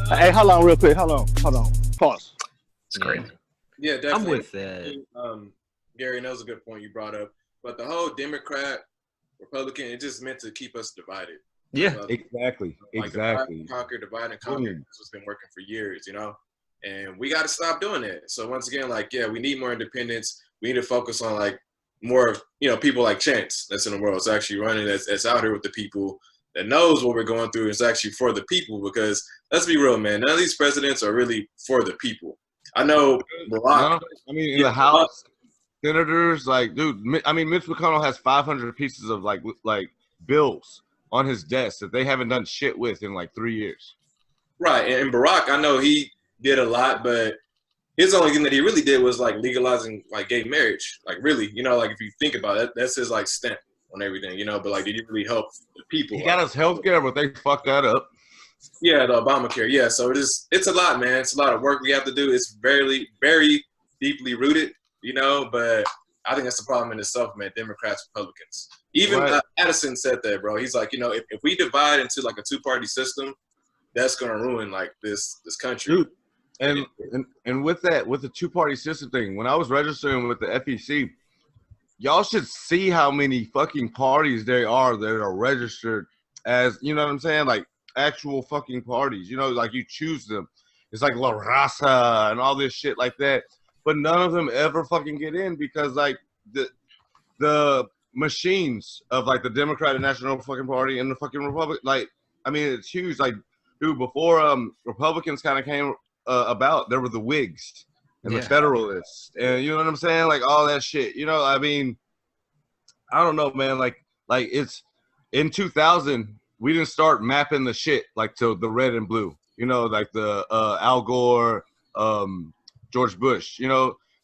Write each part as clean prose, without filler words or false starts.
Hey, hold on real quick. Hold on. Pause. It's great. Yeah, definitely. I'm with that. Gary, that was a good point you brought up. But the whole Democrat, Republican, it just meant to keep us divided. Yeah, exactly. Divide and conquer. That's what's been working for years, And we got to stop doing that. So once again, we need more independence. We need to focus on more, people like Chance that's in the world. It's actually running. That's out here with the people. That knows what we're going through. Is actually for the people. Because let's be real, man. None of these presidents are really for the people. I know Barack. In the House, senators, Mitch McConnell has 500 pieces of bills on his desk that they haven't done shit with in 3 years. Right, and Barack, I know he did a lot, but his only thing that he really did was legalizing gay marriage. Really, if you think about it, that's his stamp on everything, But did he really help the people? He got us health care, but they fucked that up. Yeah, the Obamacare. Yeah, so it's a lot, man. It's a lot of work we have to do. It's very, very deeply rooted, But I think that's the problem in itself, man. Democrats, Republicans. Even Addison said that, bro. He's like, if we divide into a two-party system, that's gonna ruin this country. Dude. And with the two-party system thing, when I was registering with the FEC, y'all should see how many fucking parties there are that are registered as, you know what I'm saying, actual fucking parties. You choose them. It's like La Raza and all this shit like that. But none of them ever fucking get in because the machines of the Democratic National fucking Party and the fucking Republic, it's huge. Dude, before Republicans kind of came about, there were the Whigs and the Federalists, and you know what I'm saying, all that shit. I don't know, man. It's in 2000 we didn't start mapping the shit to the red and blue. The Al Gore, George Bush.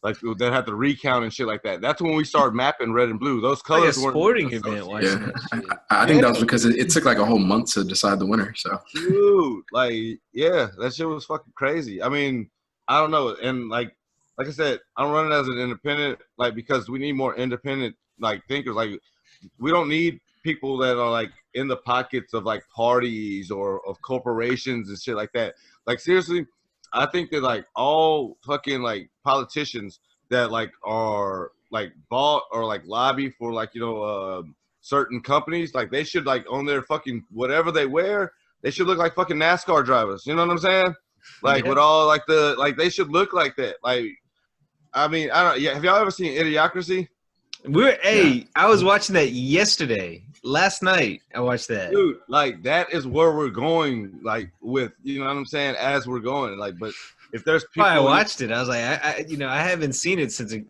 That had the recount and shit like that. That's when we started mapping red and blue. Those colors weren't. Sporting event. Yeah, I think that was because it took a whole month to decide the winner. So, dude, that shit was fucking crazy. I don't know, and like I said, I'm running as an independent, because we need more independent thinkers. We don't need people that are in the pockets of parties or of corporations and shit like that. Seriously. I think that all fucking politicians that are bought or lobby for certain companies, they should on their fucking whatever they wear, they should look like fucking NASCAR drivers. You know what I'm saying? With all they should look like that. I don't. Yeah, have y'all ever seen Idiocracy? I was watching that yesterday. Last night I watched that. Dude, that is where we're going, with, you know what I'm saying, as we're going. But if there's people I watched it. I was I haven't seen it since it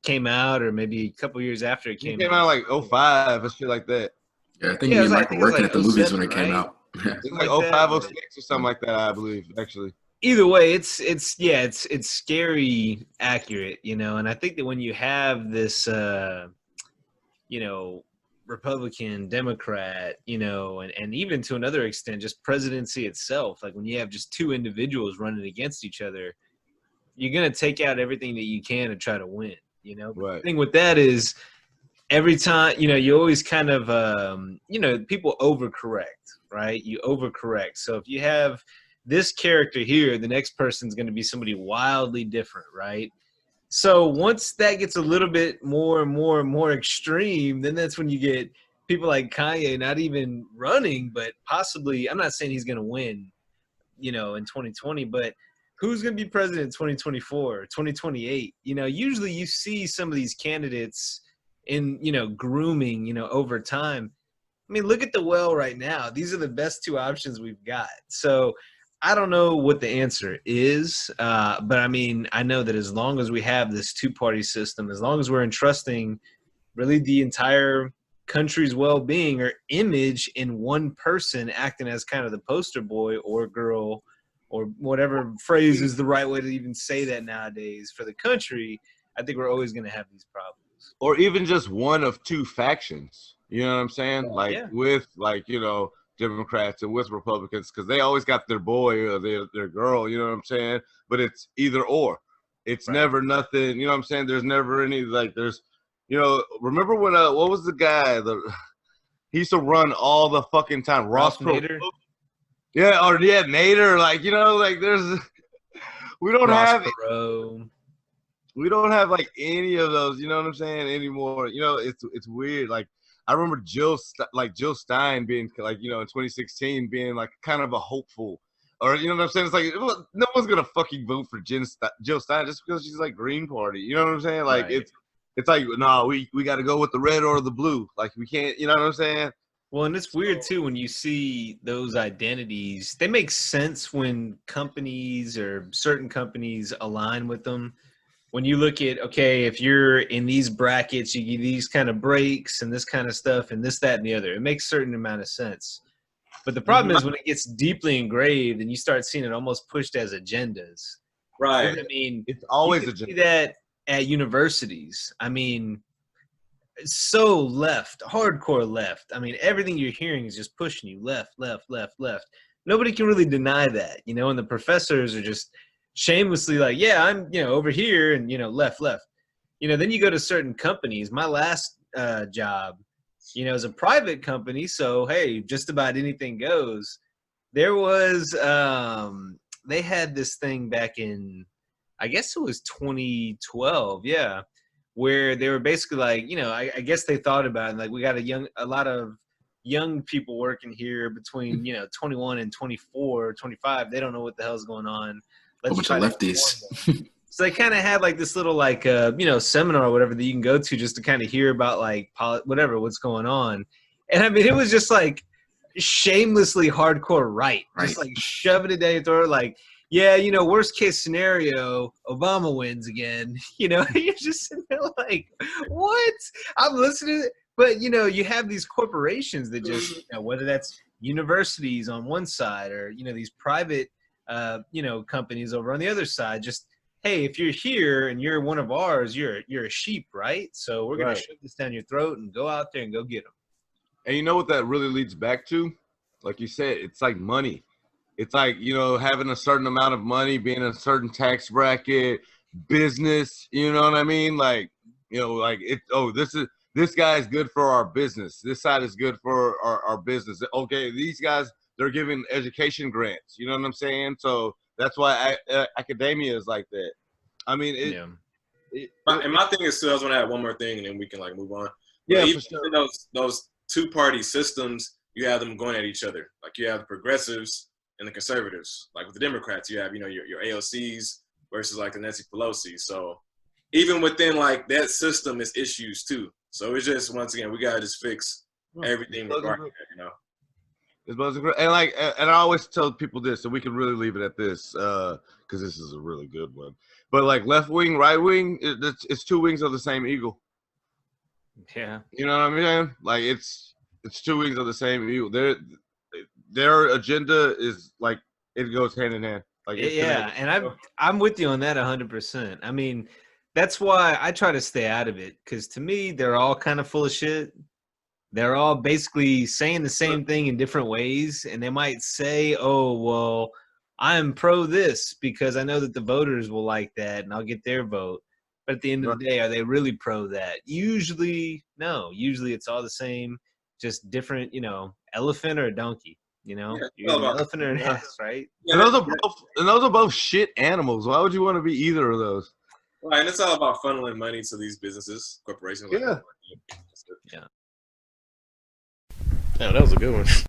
came out, or maybe a couple years after it came out. It came out 05 and shit like that. Yeah, I think me and Mike were working at the movies when it came out. It's 05, 06 or something like that, I believe, actually. Either way, it's scary accurate, and I think that when you have this Republican, Democrat, and even to another extent, just presidency itself, when you have just two individuals running against each other, you're going to take out everything that you can to try to win, Right. The thing with that is every time, you always kind of, people overcorrect, right? You overcorrect. So if you have this character here, the next person's going to be somebody wildly different, right? So once that gets a little bit more and more and more extreme, then that's when you get people like Kanye not even running, but possibly, I'm not saying he's going to win, in 2020, but who's going to be president in 2024, 2028? Usually you see some of these candidates in, grooming, over time. Look at the well right now. These are the best two options we've got. So I don't know what the answer is, but I know that as long as we have this two-party system, as long as we're entrusting really the entire country's well-being or image in one person acting as kind of the poster boy or girl or whatever phrase is the right way to even say that nowadays for the country, I think we're always going to have these problems. Or even just one of two factions, you know what I'm saying? With Democrats and with Republicans, because they always got their boy or their girl, you know what I'm saying? But it's either or. It's never nothing, you know what I'm saying? There's never any, there's, remember when, what was the guy, he used to run all the fucking time? Ross Perot. Yeah, or yeah, Nader. Like, you know, like there's we don't Ross have Perot. we don't have like any of those. You know what I'm saying anymore. You know, it's weird. Like I remember Jill Stein being like, you know, in 2016 being like kind of a hopeful. Or you know what I'm saying? It's like no one's gonna fucking vote for Jill Stein just because she's like Green Party. You know what I'm saying? Like Right. it's like no, we got to go with the red or the blue. Like we can't. You know what I'm saying? Well, and it's weird too when you see those identities. They make sense when companies or certain companies align with them. When you look at, okay, if you're in these brackets, you get these kind of breaks and this kind of stuff and this, that, and the other. It makes a certain amount of sense. But the problem is when it gets deeply engraved and you start seeing it almost pushed as agendas. Right. I mean, It's always you a can see that at universities. I mean, so left, hardcore left. I mean, everything you're hearing is just pushing you left, left, left, left. Nobody can really deny that, you know, and the professors are just shamelessly like, yeah, I'm, you know, over here and, you know, left, left. You know, then you go to certain companies. My last job, you know, is a private company. So, hey, just about anything goes. There was, they had this thing back in, I guess it was 2012. Yeah, where they were basically like, you know, I guess they thought about it, like we got a lot of young people working here between, you know, 21 and 24, 25. They don't know what the hell's going on. A Let's bunch of try to inform lefties. them. So they kind of had like this little like you know, seminar or whatever that you can go to just to kind of hear about like whatever what's going on. And I mean, it was just like shamelessly hardcore right, just like shoving it down your throat, like, yeah, you know, worst case scenario, Obama wins again. You know, you're just sitting there like, what? I'm listening, but you know, you have these corporations that just, you know, whether that's universities on one side or you know these private, you know, companies over on the other side, just hey, if you're here and you're one of ours, you're a sheep, right? So we're gonna Right. shove this down your throat and go out there and go get them. And you know what that really leads back to? Like you said, it's like money. It's like, you know, having a certain amount of money, being in a certain tax bracket, business, you know what I mean? Like, you know, like this guy is good for our business. This side is good for our business. Okay, these guys, they're giving education grants. You know what I'm saying? So that's why academia is like that. I mean, Yeah. And my thing is too, I was gonna add one more thing and then we can like move on. Yeah, But for even sure. in those two-party systems, you have them going at each other. Like you have the progressives and the conservatives. Like with the Democrats, you have, you know, your AOCs versus like the Nancy Pelosi. So even within like that system is issues too. So it's just, once again, we gotta just fix everything regarding that, you know. And like, and I always tell people this, and we can really leave it at this, because this is a really good one. But like left wing, right wing, it's two wings of the same eagle. Yeah. You know what I mean? Like it's two wings of the same eagle. Their agenda is like it goes hand in hand. Like it's Yeah, connected. and I'm with you on that 100%. I mean, that's why I try to stay out of it because to me, they're all kind of full of shit. They're all basically saying the same thing in different ways, and they might say, "Oh, well, I'm pro this because I know that the voters will like that, and I'll get their vote." But at the end of the day, are they really pro that? Usually, no. Usually, it's all the same, just different. You know, elephant or a donkey. You know, Yeah, it's you're all either an about, elephant or an ass, right? yeah, And those are both shit animals. Why would you want to be either of those? right, and it's all about funneling money to these businesses, corporations. Like Yeah. Yeah. yeah, that was a good one.